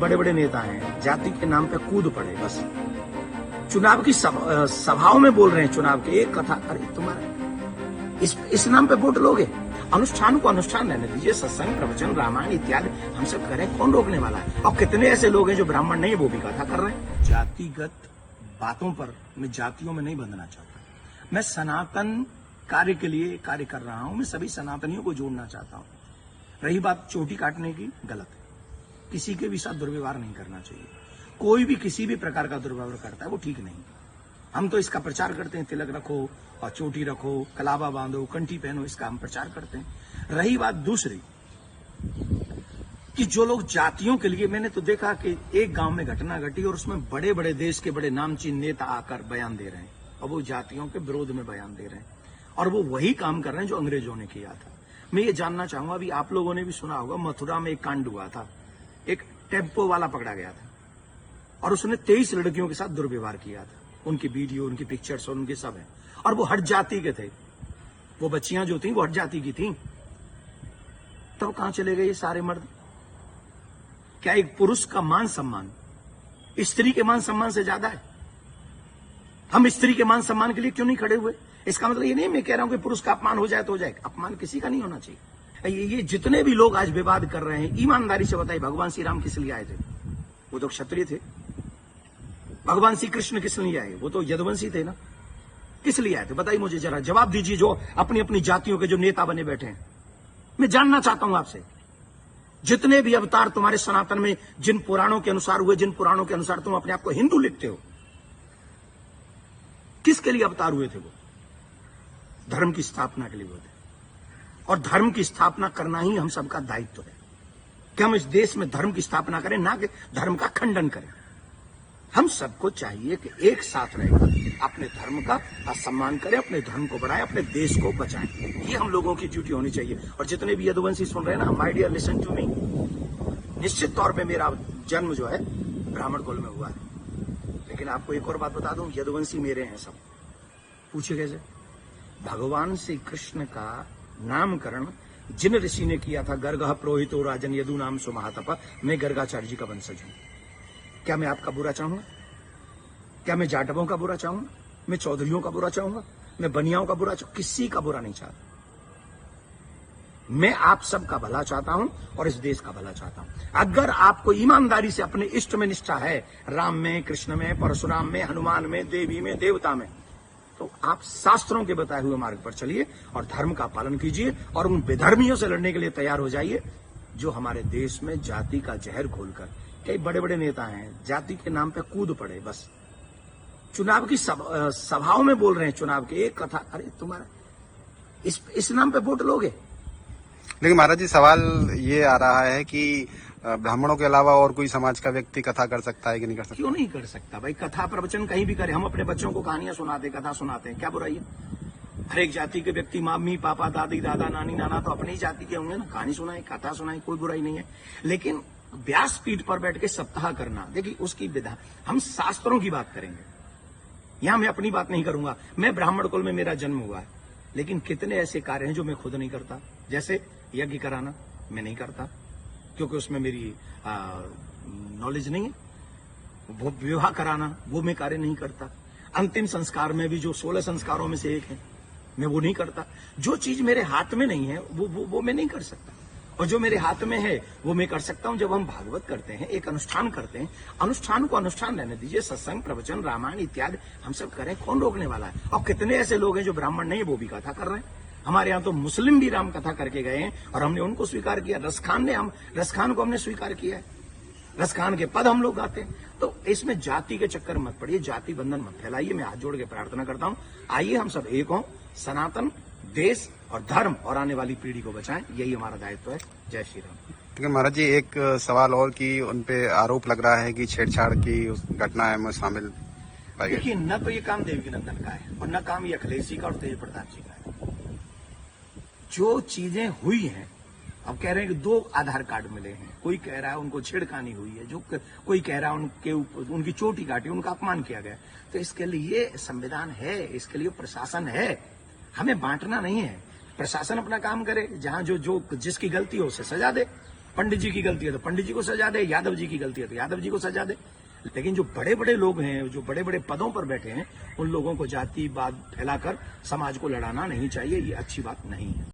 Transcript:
बड़े बड़े नेता हैं, जाति के नाम पे कूद पड़े बस। चुनाव की सभाओं में बोल रहे हैं, चुनाव की एक कथा, अरे तुम्हारा इस नाम पे वोट लोगे? अनुष्ठान को अनुष्ठान रहने दीजिए, सत्संग, प्रवचन, रामायण इत्यादि हम सब करें, कौन रोकने वाला है? और कितने ऐसे लोग हैं जो ब्राह्मण नहीं है, वो भी कथा कर रहे हैं। जातिगत बातों पर मैं जातियों में नहीं बंधना चाहता। मैं सनातन कार्य के लिए कार्य कर रहा हूं, मैं सभी सनातनियों को जोड़ना चाहता हूं। रही बात चोटी काटने की, गलत है। किसी के भी साथ दुर्व्यवहार नहीं करना चाहिए। कोई भी किसी भी प्रकार का दुर्व्यवहार करता है वो ठीक नहीं। हम तो इसका प्रचार करते हैं, तिलक रखो और चोटी रखो, कलावा बांधो, कंठी पहनो, इसका हम प्रचार करते हैं। रही बात दूसरी कि जो लोग जातियों के लिए, मैंने तो देखा कि एक गांव में घटना घटी और उसमें बड़े बड़े देश के बड़े नामचीन नेता आकर बयान दे रहे हैं और वो जातियों के विरोध में बयान दे रहे हैं और वो वही काम कर रहे हैं जो अंग्रेजों ने किया था। मैं ये जानना चाहूंगा, अभी आप लोगों ने भी सुना होगा, मथुरा में एक कांड हुआ था, एक टेम्पो वाला पकड़ा गया था और उसने 23 लड़कियों के साथ दुर्व्यवहार किया था। उनकी वीडियो, उनकी पिक्चर्स और उनके सब है, और वो हट जाति के थे। वो बच्चियां जो थी वो हट जाति की थी। तब कहां चले गए ये सारे मर्द? क्या एक पुरुष का मान सम्मान स्त्री के मान सम्मान से ज्यादा है? हम स्त्री के मान सम्मान के लिए क्यों नहीं खड़े हुए? इसका मतलब ये नहीं मैं कह रहा हूं कि पुरुष का अपमान हो जाए तो हो जाए, अपमान किसी का नहीं होना चाहिए। ये जितने भी लोग आज विवाद कर रहे हैं, ईमानदारी से बताइए, भगवान श्री राम किस लिए आए थे? वो तो क्षत्रिय थे। भगवान श्री कृष्ण किस लिए आए? वो तो यदुवंशी थे ना। किस लिए आए थे बताइए मुझे, जरा जवाब दीजिए। जो अपनी अपनी जातियों के जो नेता बने बैठे हैं, मैं जानना चाहता हूं आपसे, जितने भी अवतार तुम्हारे सनातन में जिन पुराणों के अनुसार हुए, जिन पुराणों के अनुसार तुम अपने आप को हिंदू लिखते हो, किसके लिए अवतार हुए थे? वो धर्म की स्थापना के लिए हुए थे और धर्म की स्थापना करना ही हम सबका दायित्व है कि हम इस देश में धर्म की स्थापना करें, ना कि धर्म का खंडन करें। हम सबको चाहिए कि एक साथ रहकर अपने धर्म का सम्मान करें, अपने धर्म को बढ़ाएं, अपने देश को बचाएं। ये हम लोगों की ड्यूटी होनी चाहिए। और जितने भी यदुवंशी सुन रहे हैं ना, my dear listen to me, निश्चित तौर पे मेरा जन्म जो है ब्राह्मण कुल में हुआ है, लेकिन आपको एक और बात बता दूं, यदुवंशी मेरे हैं सब। पूछे कैसे? भगवान श्री कृष्ण का नामकरण जिन ऋषि ने किया था, गर्गः प्रोहितो राजन यदु नाम सुमहातप, मैं गर्गाचार्य जी का वंशज हूं। क्या मैं आपका बुरा चाहूंगा? क्या मैं जाटवों का बुरा चाहूंगा? मैं चौधरियों का बुरा चाहूंगा? मैं बनियाओं का बुरा चाहूंगा? किसी का बुरा नहीं चाहता। मैं आप सबका भला चाहता हूं और इस देश का भला चाहता हूं। अगर आपको ईमानदारी से अपने इष्ट में निष्ठा है, राम में, कृष्ण में, परशुराम में, हनुमान में, देवी में, देवता में, तो आप शास्त्रों के बताए हुए मार्ग पर चलिए और धर्म का पालन कीजिए और उन विधर्मियों से लड़ने के लिए तैयार हो जाइए जो हमारे देश में जाति का जहर घोलकर, कई बड़े बड़े नेता हैं, जाति के नाम पे कूद पड़े बस। चुनाव की सभाओं में बोल रहे हैं, चुनाव की एक कथा, अरे तुम्हारा इस नाम पे वोट लोगे? लेकिन महाराज जी, सवाल ये आ रहा है कि ब्राह्मणों के अलावा और कोई समाज का व्यक्ति कथा कर सकता है कि नहीं कर सकता? क्यों नहीं कर सकता भाई? कथा प्रवचन कहीं भी करे। हम अपने बच्चों को कहानियां सुनाते, कथा सुनाते हैं, क्या बुराई है? हर एक जाति के व्यक्ति, मम्मी पापा, दादी दादा, नानी नाना तो अपनी ही जाति के होंगे ना। कहानी सुनाई, कथा सुनाई, कोई बुराई नहीं है। लेकिन व्यासपीठ पर बैठ के सप्ताह करना, देखिए उसकी विधा, हम शास्त्रों की बात करेंगे। यहां मैं अपनी बात नहीं करूंगा। मैं ब्राह्मण कुल में मेरा जन्म हुआ है, लेकिन कितने ऐसे कार्य हैं जो मैं खुद नहीं करता। जैसे यज्ञ कराना मैं नहीं करता, क्योंकि उसमें मेरी नॉलेज नहीं है। वो विवाह कराना वो मैं कार्य नहीं करता। अंतिम संस्कार में भी जो 16 संस्कारों में से एक है, मैं वो नहीं करता। जो चीज मेरे हाथ में नहीं है वो मैं नहीं कर सकता, और जो मेरे हाथ में है वो मैं कर सकता हूं। जब हम भागवत करते हैं, एक अनुष्ठान करते हैं, अनुष्ठान को अनुष्ठान रहने दीजिए, सत्संग, प्रवचन, रामायण इत्यादि हम सब करें, कौन रोकने वाला है? और कितने ऐसे लोग हैं जो ब्राह्मण नहीं है, वो भी कथा कर रहे हैं। हमारे यहाँ तो मुस्लिम भी राम कथा करके गए हैं और हमने उनको स्वीकार किया। रसखान को हमने स्वीकार किया है, रसखान के पद हम लोग गाते हैं। तो इसमें जाति के चक्कर मत पड़िए, जाति बंधन मत फैलाइए। मैं हाथ जोड़ के प्रार्थना करता हूं, आइए हम सब एक हों, सनातन देश और धर्म और आने वाली पीढ़ी को बचाएं, यही हमारा दायित्व है। जय श्री राम। लेकिन महाराज जी, एक सवाल और कि उनपे आरोप लग रहा है कि छेड़छाड़ की उस घटना में शामिल पाई गई। देखिए, न तो ये काम देवकी नंदन का है और न काम ये अखिलेश जी का और तेज प्रताप जी का है। जो चीजें हुई हैं, अब कह रहे हैं कि 2 आधार कार्ड मिले हैं। कोई कह रहा है उनको छेड़खानी हुई है, जो कोई कह रहा है उनकी चोटी काटी, उनका अपमान किया गया। तो इसके लिए संविधान है, इसके लिए प्रशासन है। हमें बांटना नहीं है। प्रशासन अपना काम करे, जहां जो जिसकी गलती हो उसे सजा दे, पंडित जी की गलती है तो पंडित जी को सजा दे, यादव जी की गलती है तो यादव जी को सजा दे। लेकिन जो बड़े बड़े लोग हैं, जो बड़े बड़े पदों पर बैठे हैं, उन लोगों को जातिवाद फैलाकर समाज को लड़ाना नहीं चाहिए। ये अच्छी बात नहीं है।